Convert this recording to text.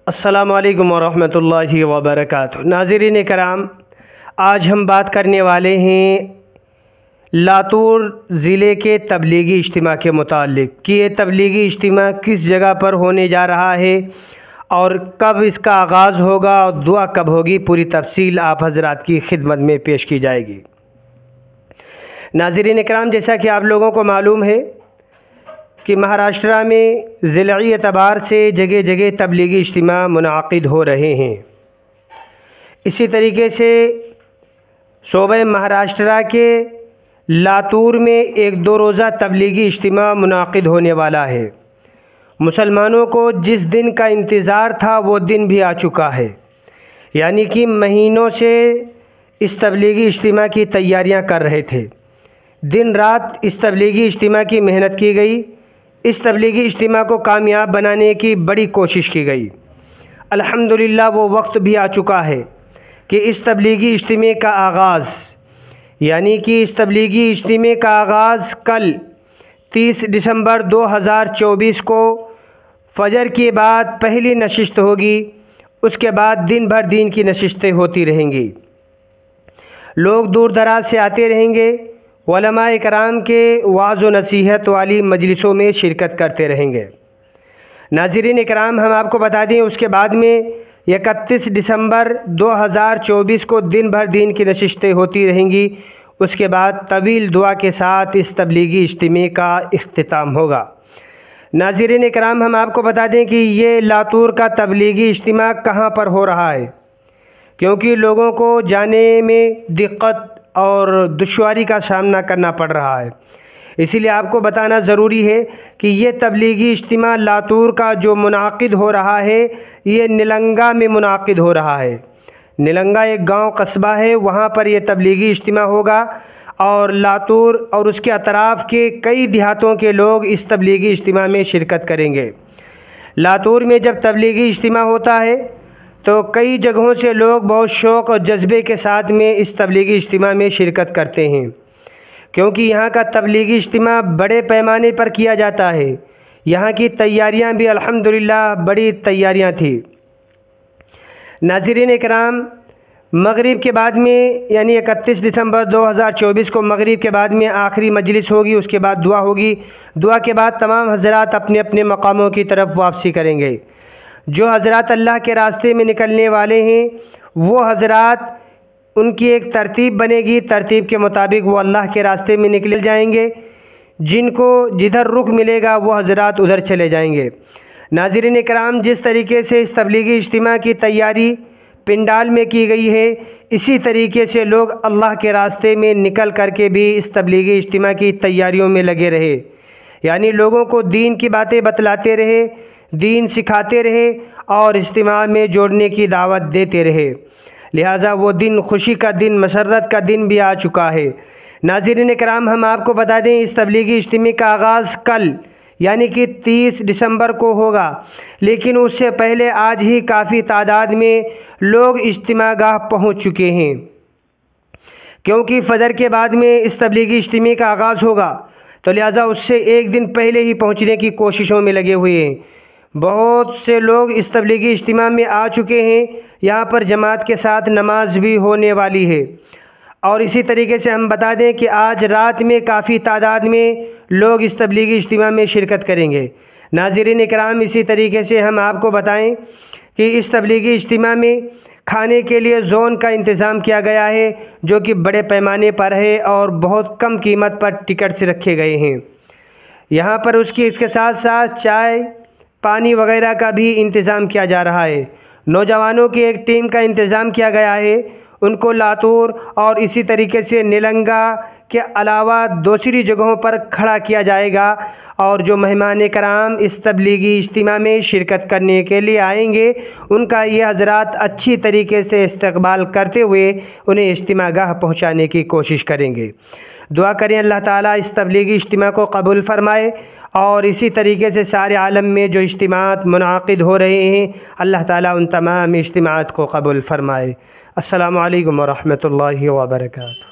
السلام علیکم ورحمۃ اللہ وبرکاتہ۔ ناظرین کرام، آج ہم بات کرنے والے ہیں لاتور ضلع کے تبلیغی اجتماع کے متعلق کہ یہ تبلیغی اجتماع کس جگہ پر ہونے جا رہا ہے اور کب اس کا آغاز ہوگا اور دعا کب ہوگی، پوری تفصیل آپ حضرات کی خدمت میں پیش کی جائے گی۔ ناظرین کرام، جیسا کہ آپ لوگوں کو معلوم ہے کہ مہاراشٹرا میں ضلعی اعتبار سے جگہ جگہ تبلیغی اجتماع منعقد ہو رہے ہیں۔ اسی طریقے سے صوبہ مہاراشٹرا کے لاتور میں ایک 2 روزہ تبلیغی اجتماع منعقد ہونے والا ہے۔ مسلمانوں کو جس دن کا انتظار تھا وہ دن بھی آ چکا ہے، یعنی کہ مہینوں سے اس تبلیغی اجتماع کی تیاریاں کر رہے تھے۔ دن رات اس تبلیغی اجتماع کی محنت کی گئی، اس تبلیغی اجتماع کو کامیاب بنانے کی بڑی کوشش کی گئی۔ الحمدللہ وہ وقت بھی آ چکا ہے کہ اس تبلیغی اجتماع کا آغاز، یعنی کہ اس تبلیغی اجتماع کا آغاز کل 30 دسمبر 2024 کو فجر کے بعد پہلی نشست ہوگی۔ اس کے بعد دن بھر دین کی نشستیں ہوتی رہیں گی، لوگ دور دراز سے آتے رہیں گے، علماء کرام کے وعظ و نصیحت والی مجلسوں میں شرکت کرتے رہیں گے۔ ناظرین کرام، ہم آپ کو بتا دیں اس کے بعد میں 31 دسمبر 2024 کو دن بھر دین کی نشستیں ہوتی رہیں گی۔ اس کے بعد طویل دعا کے ساتھ اس تبلیغی اجتماع کا اختتام ہوگا۔ ناظرین کرام، ہم آپ کو بتا دیں کہ یہ لاتور کا تبلیغی اجتماع کہاں پر ہو رہا ہے، کیونکہ لوگوں کو جانے میں دقت اور دشواری کا سامنا کرنا پڑ رہا ہے، اسی لیے آپ کو بتانا ضروری ہے کہ یہ تبلیغی اجتماع لاتور کا جو منعقد ہو رہا ہے یہ نلنگا میں منعقد ہو رہا ہے۔ نلنگا ایک گاؤں قصبہ ہے، وہاں پر یہ تبلیغی اجتماع ہوگا اور لاتور اور اس کے اطراف کے کئی دیہاتوں کے لوگ اس تبلیغی اجتماع میں شرکت کریں گے۔ لاتور میں جب تبلیغی اجتماع ہوتا ہے تو کئی جگہوں سے لوگ بہت شوق اور جذبے کے ساتھ میں اس تبلیغی اجتماع میں شرکت کرتے ہیں، کیونکہ یہاں کا تبلیغی اجتماع بڑے پیمانے پر کیا جاتا ہے۔ یہاں کی تیاریاں بھی الحمدللہ بڑی تیاریاں تھیں۔ ناظرین کرام، مغرب کے بعد میں یعنی 31 دسمبر 2024 کو مغرب کے بعد میں آخری مجلس ہوگی، اس کے بعد دعا ہوگی۔ دعا کے بعد تمام حضرات اپنے اپنے مقاموں کی طرف واپسی کریں گے۔ جو حضرات اللہ کے راستے میں نکلنے والے ہیں وہ حضرات، ان کی ایک ترتیب بنے گی، ترتیب کے مطابق وہ اللہ کے راستے میں نکل جائیں گے۔ جن کو جدھر رخ ملے گا وہ حضرات ادھر چلے جائیں گے۔ ناظرین کرام، جس طریقے سے اس تبلیغی اجتماع کی تیاری پنڈال میں کی گئی ہے، اسی طریقے سے لوگ اللہ کے راستے میں نکل کر کے بھی اس تبلیغی اجتماع کی تیاریوں میں لگے رہے، یعنی لوگوں کو دین کی باتیں بتلاتے رہے، دین سکھاتے رہے اور اجتماع میں جوڑنے کی دعوت دیتے رہے۔ لہٰذا وہ دن، خوشی کا دن، مسرت کا دن بھی آ چکا ہے۔ ناظرین کرام، ہم آپ کو بتا دیں اس تبلیغی اجتماع کا آغاز کل یعنی کہ 30 دسمبر کو ہوگا، لیکن اس سے پہلے آج ہی کافی تعداد میں لوگ اجتماع گاہ پہنچ چکے ہیں، کیونکہ فجر کے بعد میں اس تبلیغی اجتماع کا آغاز ہوگا، تو لہٰذا اس سے ایک دن پہلے ہی پہنچنے کی کوششوں میں لگے ہوئے ہیں۔ بہت سے لوگ اس تبلیغی اجتماع میں آ چکے ہیں، یہاں پر جماعت کے ساتھ نماز بھی ہونے والی ہے۔ اور اسی طریقے سے ہم بتا دیں کہ آج رات میں کافی تعداد میں لوگ اس تبلیغی اجتماع میں شرکت کریں گے۔ ناظرین کرام، اسی طریقے سے ہم آپ کو بتائیں کہ اس تبلیغی اجتماع میں کھانے کے لیے زون کا انتظام کیا گیا ہے، جو کہ بڑے پیمانے پر ہے اور بہت کم قیمت پر ٹکٹس رکھے گئے ہیں۔ یہاں پر اس کے ساتھ ساتھ چائے، پانی وغیرہ کا بھی انتظام کیا جا رہا ہے۔ نوجوانوں کی ایک ٹیم کا انتظام کیا گیا ہے، ان کو لاتور اور اسی طریقے سے نلنگا کے علاوہ دوسری جگہوں پر کھڑا کیا جائے گا، اور جو مہمان کرام اس تبلیغی اجتماع میں شرکت کرنے کے لیے آئیں گے ان کا یہ حضرات اچھی طریقے سے استقبال کرتے ہوئے انہیں اجتماع گاہ پہنچانے کی کوشش کریں گے۔ دعا کریں اللہ تعالیٰ اس تبلیغی اجتماع کو قبول فرمائے، اور اسی طریقے سے سارے عالم میں جو اجتماعات منعقد ہو رہے ہیں اللہ تعالیٰ ان تمام اجتماعات کو قبول فرمائے۔ السلام علیکم ورحمۃ اللہ وبرکاتہ۔